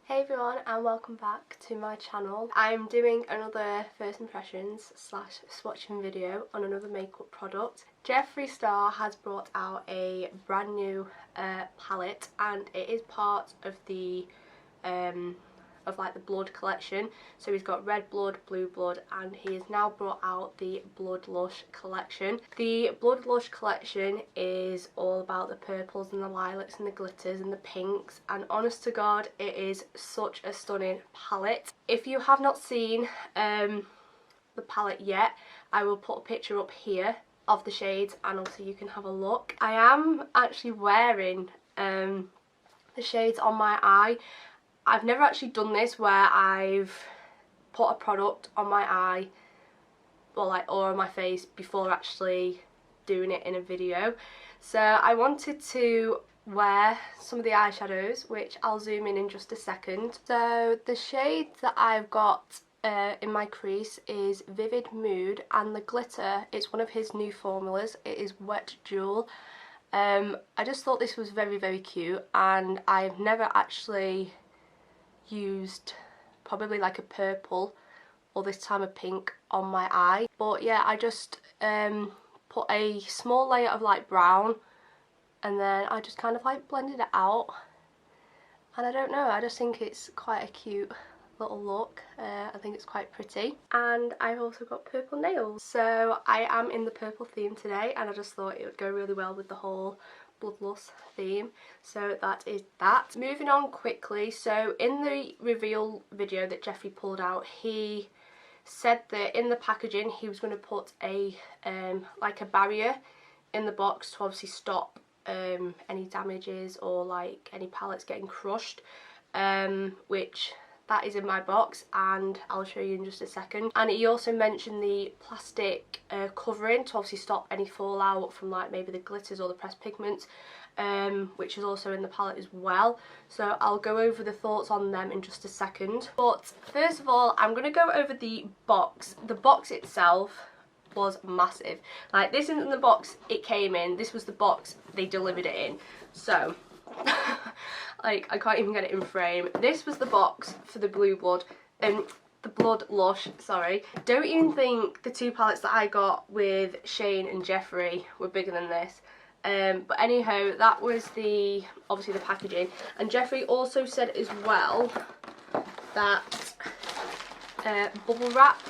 Hey everyone and welcome back to my channel. I'm doing another first impressions / swatching video on another makeup product. Jeffree Star has brought out a brand new palette and it is part of the the blood collection. So he's got red blood, blue blood, and he has now brought out the Blood Lush collection. The Blood Lush collection is all about the purples and the lilacs and the glitters and the pinks, and honest to God it is such a stunning palette. If you have not seen the palette yet, I will put a picture up here of the shades and also you can have a look. I am actually wearing the shades on my eye. I've never actually done this where I've put a product on my eye or on my face before actually doing it in a video. So I wanted to wear some of the eyeshadows, which I'll zoom in just a second. So the shade that I've got in my crease is Vivid Mood, and the glitter, it's one of his new formulas. It is Wet Jewel. I just thought this was very, very cute, and I've never actually used probably like a purple or this time a pink on my eye, but yeah, I just put a small layer of light brown and then I just kind of like blended it out, and I don't know, I just think it's quite a cute little look. I think it's quite pretty, and I've also got purple nails, so I am in the purple theme today and I just thought it would go really well with the whole Bloodlust theme. So that is that. Moving on quickly, so in the reveal video that Jeffree pulled out, he said that in the packaging he was going to put a like a barrier in the box to obviously stop any damages or like any palettes getting crushed, which that is in my box and I'll show you in just a second. And he also mentioned the plastic covering to obviously stop any fallout from like maybe the glitters or the pressed pigments, which is also in the palette as well. So I'll go over the thoughts on them in just a second. But first of all, I'm going to go over the box. The box itself was massive. Like, this isn't the box it came in, this was the box they delivered it in. So like, I can't even get it in frame. This was the box for the Blue Blood and the Blood Lush, sorry. Don't even think the two palettes that I got with Shane and Jeffree were bigger than this. But anyhow, that was obviously the packaging. And Jeffree also said as well that bubble wrap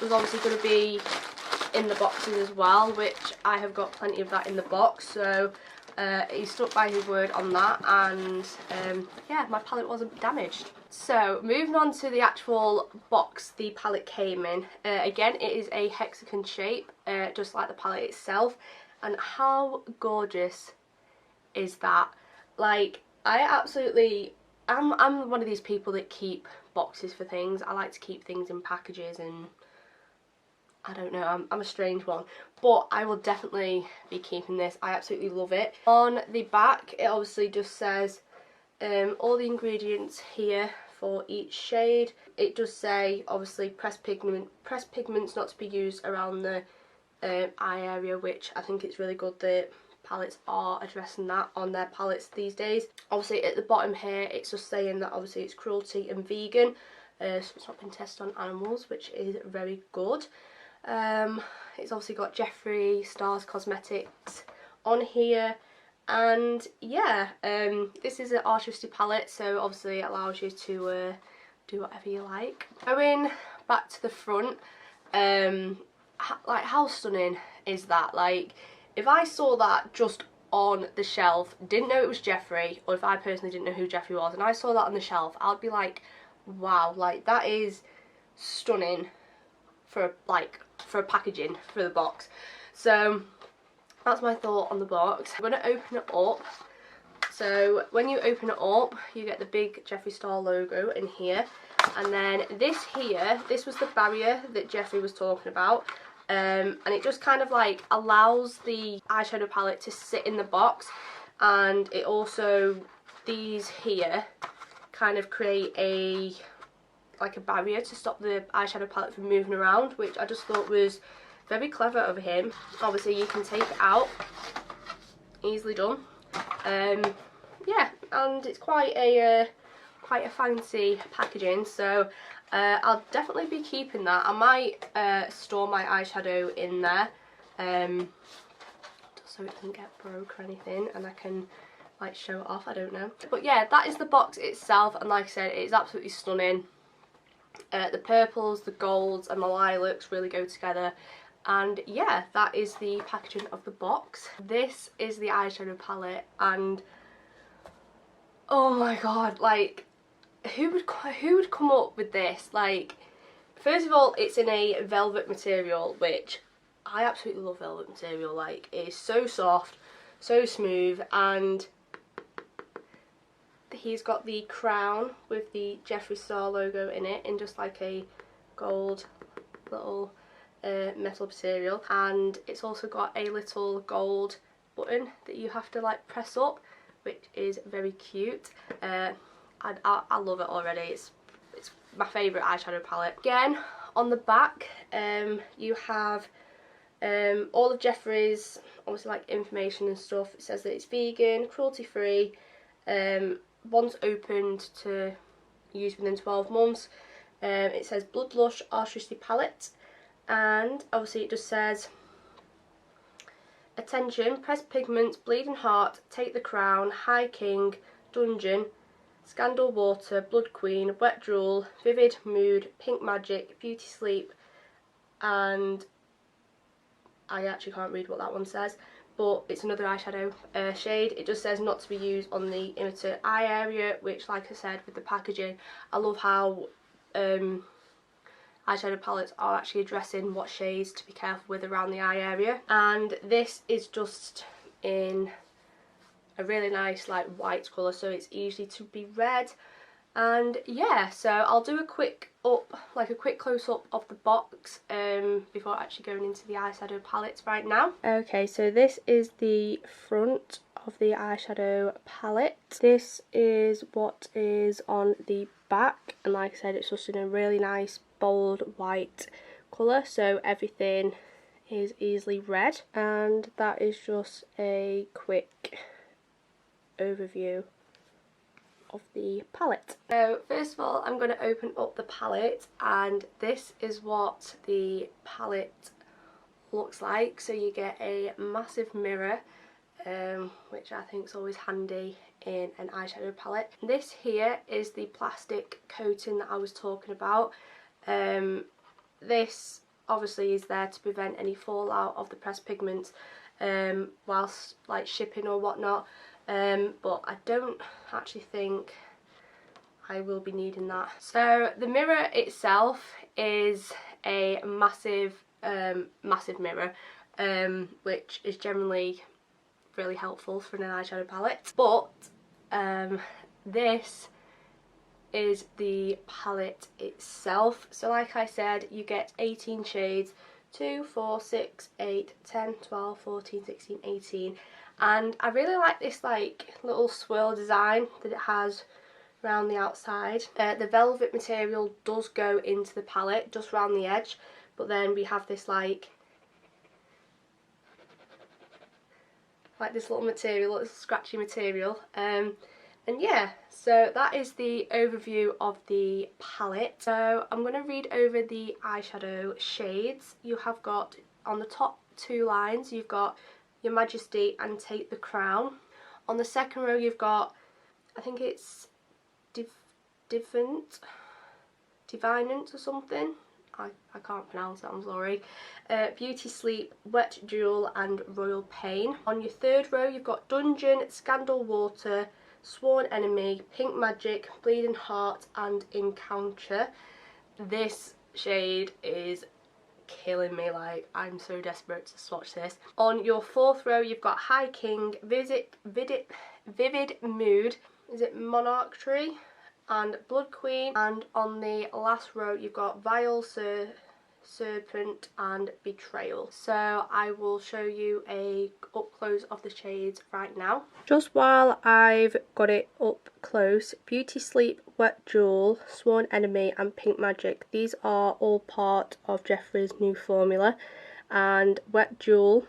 was obviously going to be in the boxes as well, which I have got plenty of that in the box. So he stuck by his word on that, and yeah, my palette wasn't damaged. So moving on to the actual box the palette came in. Again, it is a hexagon shape, just like the palette itself. And how gorgeous is that? Like, I'm one of these people that keep boxes for things. I like to keep things in packages, and I don't know, I'm a strange one, but I will definitely be keeping this. I absolutely love it. On the back, it obviously just says all the ingredients here for each shade. It does say obviously pressed pigments not to be used around the eye area, which I think it's really good that palettes are addressing that on their palettes these days. Obviously at the bottom here, it's just saying that obviously it's cruelty and vegan, so it's not been tested on animals, which is very good. It's obviously got Jeffree Star's Cosmetics on here, and yeah, this is an artistic palette, so obviously it allows you to do whatever you like. Going back to the front, like, how stunning is that? Like, if I saw that just on the shelf, didn't know it was Jeffree, or if I personally didn't know who Jeffree was and I saw that on the shelf, I'd be like, wow, like, that is stunning for a packaging for the box. So that's my thought on the box. I'm going to open it up. So when you open it up, you get the big Jeffree Star logo in here, and then this here, this was the barrier that Jeffree was talking about, and it just kind of like allows the eyeshadow palette to sit in the box, and it also, these here kind of create a barrier to stop the eyeshadow palette from moving around, which I just thought was very clever of him. Obviously you can take it out, easily done. Yeah, and it's quite a quite a fancy packaging, so I'll definitely be keeping that. I might store my eyeshadow in there, just so it doesn't get broke or anything, and I can like show it off, I don't know. But yeah, that is the box itself, and like I said, it's absolutely stunning. The purples, the golds and the lilacs really go together. And yeah, that is the packaging of the box. This is the eyeshadow palette, and oh my god, like who would come up with this? Like, first of all, it's in a velvet material, which I absolutely love velvet material. Like, it is so soft, so smooth, and he's got the crown with the Jeffree Star logo in it in just like a gold little metal material, and it's also got a little gold button that you have to like press up, which is very cute. I love it already. It's my favourite eyeshadow palette. Again, on the back you have all of Jeffree's obviously like information and stuff. It says that it's vegan, cruelty free, once opened to use within 12 months. It says Blood Lush Artistry Palette, and obviously it just says, attention, Pressed Pigments, Bleeding Heart, Take the Crown, High King, Dungeon, Scandal Water, Blood Queen, Wet Jewel, Vivid Mood, Pink Magic, Beauty Sleep, and I actually can't read what that one says, but it's another eyeshadow shade. It just says not to be used on the inner eye area, which, like I said, with the packaging, I love how eyeshadow palettes are actually addressing what shades to be careful with around the eye area. And this is just in a really nice like white colour, so it's easy to be read. And yeah, so I'll do a quick close up of the box before actually going into the eyeshadow palettes right now. Okay, so this is the front of the eyeshadow palette. This is what is on the back, and like I said, it's just in a really nice bold white colour, so everything is easily read. And that is just a quick overview of the palette. So first of all, I'm going to open up the palette, and this is what the palette looks like. So you get a massive mirror, which I think is always handy in an eyeshadow palette. This here is the plastic coating that I was talking about. This obviously is there to prevent any fallout of the pressed pigments whilst like shipping or whatnot. But I don't actually think I will be needing that. So the mirror itself is a massive mirror, which is generally really helpful for an eyeshadow palette. But this is the palette itself. So like I said, you get 18 shades, 2, 4, 6, 8, 10, 12, 14, 16, 18. And I really like this like little swirl design that it has around the outside. The velvet material does go into the palette just around the edge, but then we have this like this little material, little scratchy material. And yeah, so that is the overview of the palette. So I'm going to read over the eyeshadow shades. You have got on the top two lines, you've got Your Majesty and Take the Crown. On the second row you've got, I think it's Divinant or something. I can't pronounce that, I'm sorry. Beauty Sleep, Wet Jewel and Royal Pain. On your third row you've got Dungeon, Scandal Water, Sworn Enemy, Pink Magic, Bleeding Heart and Encounter. This shade is killing me, like I'm so desperate to swatch this. On your fourth row you've got High King, Vivid Mood, is it Monarch Tree, and Blood Queen. And on the last row you've got Vile Serpent and Betrayal. So I will show you a up close of the shades right now. Just while I've got it up close, Beauty Sleep, Wet Jewel, Sworn Enemy and Pink Magic, these are all part of Jeffree's new formula, and Wet Jewel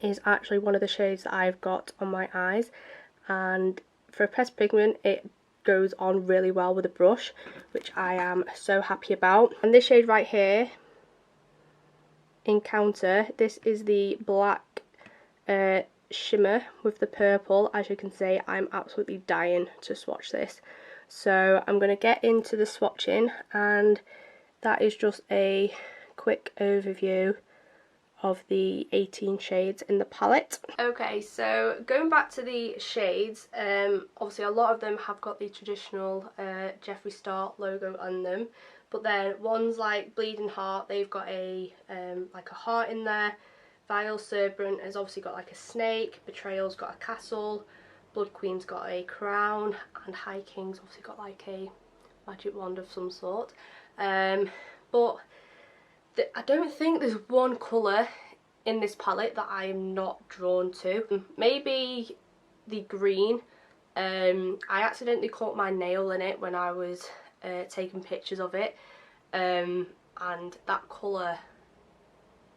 is actually one of the shades that I've got on my eyes. And for a pressed pigment, it goes on really well with a brush, which I am so happy about. And this shade right here, Encounter, this is the black shimmer with the purple. As you can see, I'm absolutely dying to swatch this. So I'm going to get into the swatching, and that is just a quick overview of the 18 shades in the palette. Okay, so going back to the shades, obviously a lot of them have got the traditional Jeffree Star logo on them, but then ones like Bleeding Heart, they've got a like a heart in there. Vile Serpent has obviously got like a snake, Betrayal's got a castle, Blood Queen's got a crown, and High King's obviously got like a magic wand of some sort. But I don't think there's one colour in this palette that I am not drawn to. Maybe the green. I accidentally caught my nail in it when I was taking pictures of it, and that colour,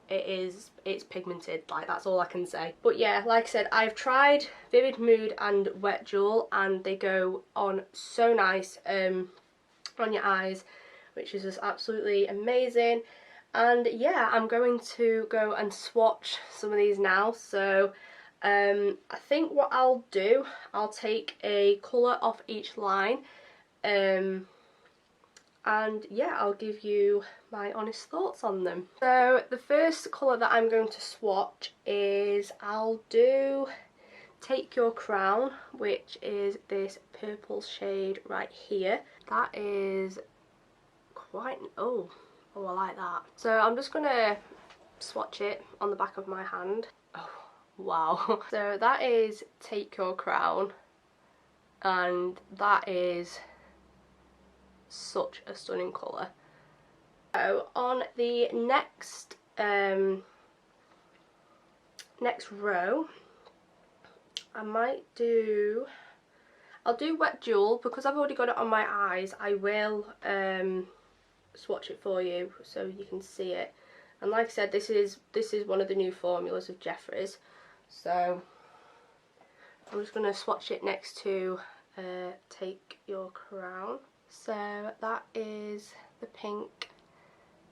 it's pigmented, like that's all I can say. But yeah, like I said, I've tried Vivid Mood and Wet Jewel, and they go on so nice on your eyes, which is just absolutely amazing. And yeah, I'm going to go and swatch some of these now. So I think what I'll do, I'll take a colour off each line, and yeah, I'll give you my honest thoughts on them. So the first colour that I'm going to swatch is, I'll do Take Your Crown, which is this purple shade right here. That is quite, oh I like that. So I'm just gonna swatch it on the back of my hand. Oh wow. So that is Take Your Crown, and that is such a stunning colour. So on the next next row, I'll do Wet Jewel, because I've already got it on my eyes. I will swatch it for you so you can see it. And like I said, this is one of the new formulas of Jeffree's, so I'm just going to swatch it next to Take Your Crown. So that is the pink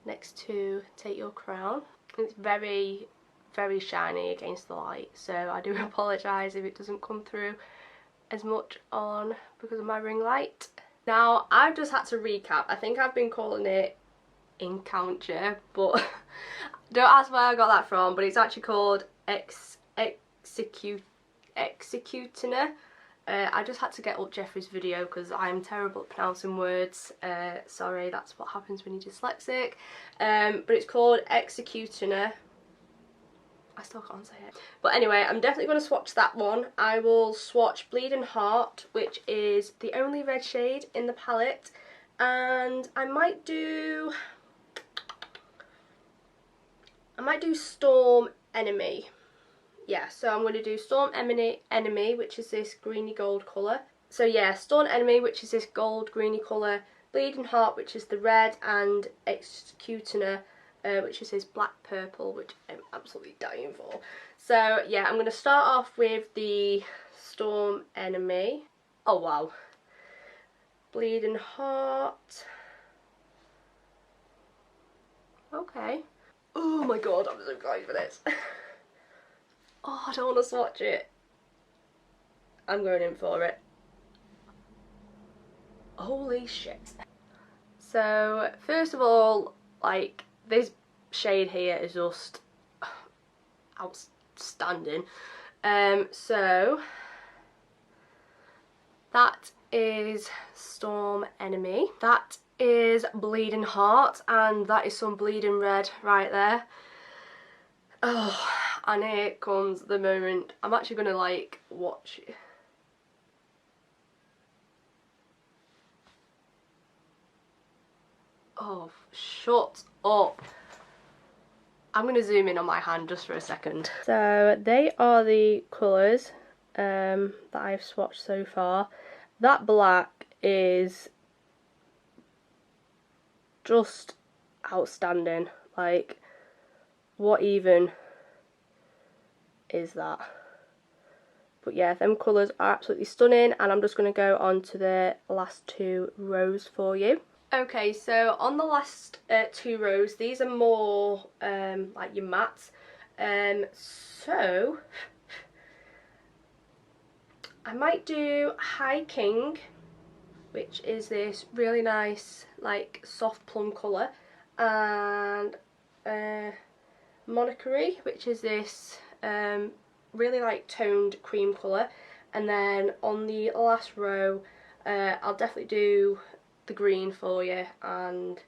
next to Take Your Crown. It's very, very shiny against the light, so I do apologise if it doesn't come through as much on because of my ring light. Now, I've just had to recap. I think I've been calling it Encounter, but don't ask where I got that from, but it's actually called Executioner. I just had to get up Jeffree's video because I'm terrible at pronouncing words. Sorry, that's what happens when you're dyslexic. But it's called Executioner. I still can't say it. But anyway, I'm definitely going to swatch that one. I will swatch Bleeding Heart, which is the only red shade in the palette. And I might do Storm Enemy. Yeah, so I'm going to do Storm Enemy, which is this greeny gold colour. So yeah, Storm Enemy, which is this gold greeny colour, Bleeding Heart, which is the red, and Executioner, which is this black purple, which I'm absolutely dying for. So yeah, I'm going to start off with the Storm Enemy. Oh wow. Bleeding Heart. Okay. Oh my god, I'm so excited for this. Oh, I don't want to swatch it. I'm going in for it. Holy shit. So, first of all, like, this shade here is just outstanding. So, that is Storm Enemy. That is Bleeding Heart, and that is some bleeding red right there. Oh, and here comes the moment. I'm actually gonna like watch it. Oh, shut up. I'm gonna zoom in on my hand just for a second. So they are the colours that I've swatched so far. That black is just outstanding. Like, what even is that? But yeah, them colours are absolutely stunning, and I'm just going to go on to the last 2 rows for you. Okay, so on the last 2 rows, these are more like your mattes. So I might do Hiking, which is this really nice like soft plum colour, and Monarchy, which is this really like toned cream colour. And then on the last row I'll definitely do the green for you. And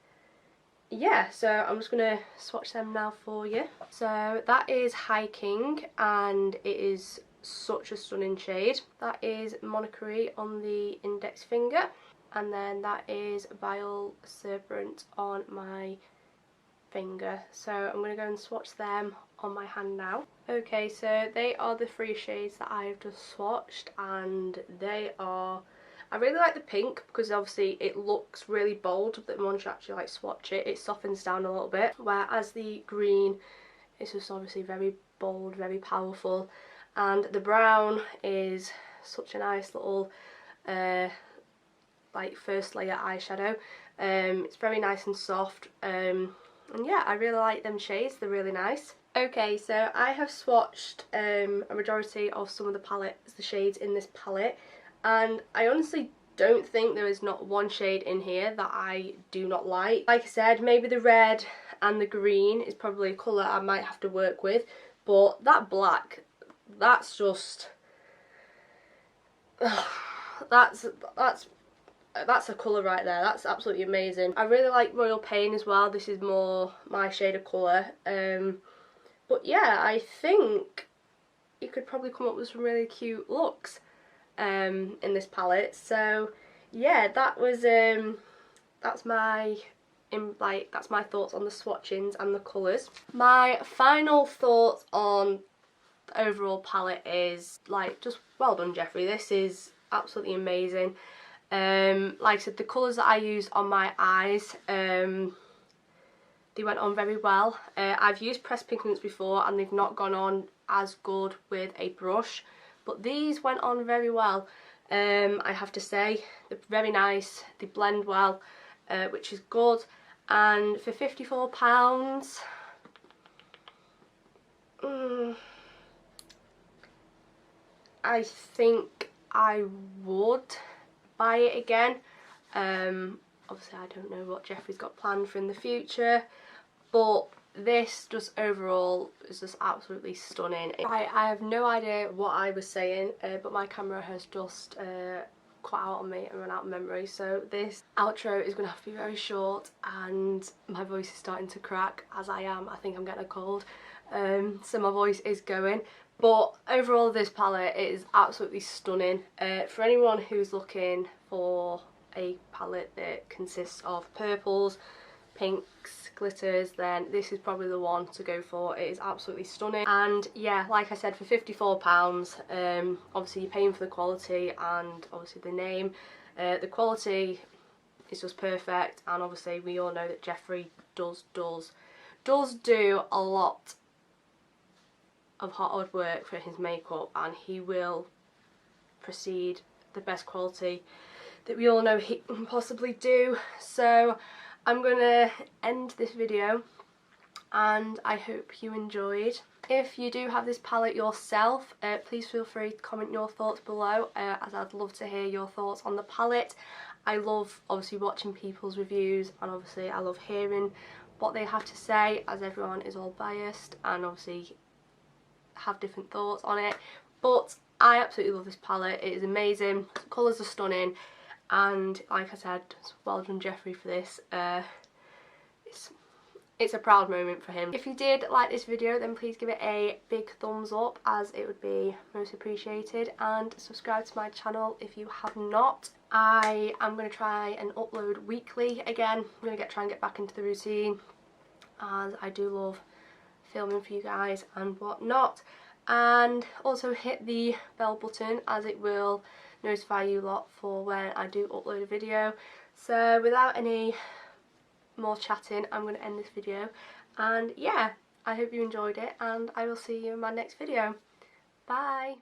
yeah, so I'm just going to swatch them now for you. So that is Hiking, and it is such a stunning shade. That is Monarchy on the index finger, and then that is Vile Serpent on my finger. So I'm going to go and swatch them on my hand now. Okay, so they are the 3 shades that I've just swatched, and they are, I really like the pink because obviously it looks really bold, but once you actually like swatch it, it softens down a little bit, whereas the green is just obviously very bold, very powerful. And the brown is such a nice little like first layer eyeshadow. It's very nice and soft, and yeah, I really like them shades, they're really nice. Okay, so I have swatched a majority of some of the shades in this palette, and I honestly don't think there is not one shade in here that I do not like. Like I said, maybe the red and the green is probably a colour I might have to work with, but that black, that's just that's a colour right there. That's absolutely amazing. I really like Royal Pain as well. This is more my shade of colour. But yeah, I think you could probably come up with some really cute looks in this palette. So yeah, that was that's my thoughts on the swatchings and the colours. My final thoughts on the overall palette is like, just well done, Jeffree. This is absolutely amazing. Like I said, the colours that I used on my eyes, they went on very well. I've used pressed pigments before and they've not gone on as good with a brush, but these went on very well. I have to say, they're very nice, they blend well, which is good. And for £54, I think I would buy it again. Obviously I don't know what Jeffree's got planned for in the future, but this just overall is just absolutely stunning. I have no idea what I was saying, but my camera has just cut out on me and run out of memory, so this outro is going to have to be very short, and my voice is starting to crack as I think I'm getting a cold, so my voice is going. But overall, this palette is absolutely stunning. For anyone who's looking for a palette that consists of purples, pinks, glitters, then this is probably the one to go for. It is absolutely stunning. And yeah, like I said, for £54, obviously you're paying for the quality and obviously the name. The quality is just perfect, and obviously we all know that Jeffree does do a lot of hard work for his makeup, and he will proceed the best quality that we all know he can possibly do. So I'm gonna end this video, and I hope you enjoyed. If you do have this palette yourself, please feel free to comment your thoughts below, as I'd love to hear your thoughts on the palette. I love obviously watching people's reviews, and obviously I love hearing what they have to say, as everyone is all biased and obviously have different thoughts on it. But I absolutely love this palette. It is amazing, the colours are stunning, and like I said, well done Jeffree for this. It's a proud moment for him. If you did like this video, then please give it a big thumbs up, as it would be most appreciated, and subscribe to my channel if you have not. I am going to try and upload weekly again. I'm going to try and get back into the routine, as I do love filming for you guys and whatnot. And also hit the bell button, as it will notify you lot for when I do upload a video. So without any more chatting, I'm going to end this video, and yeah, I hope you enjoyed it, and I will see you in my next video. Bye!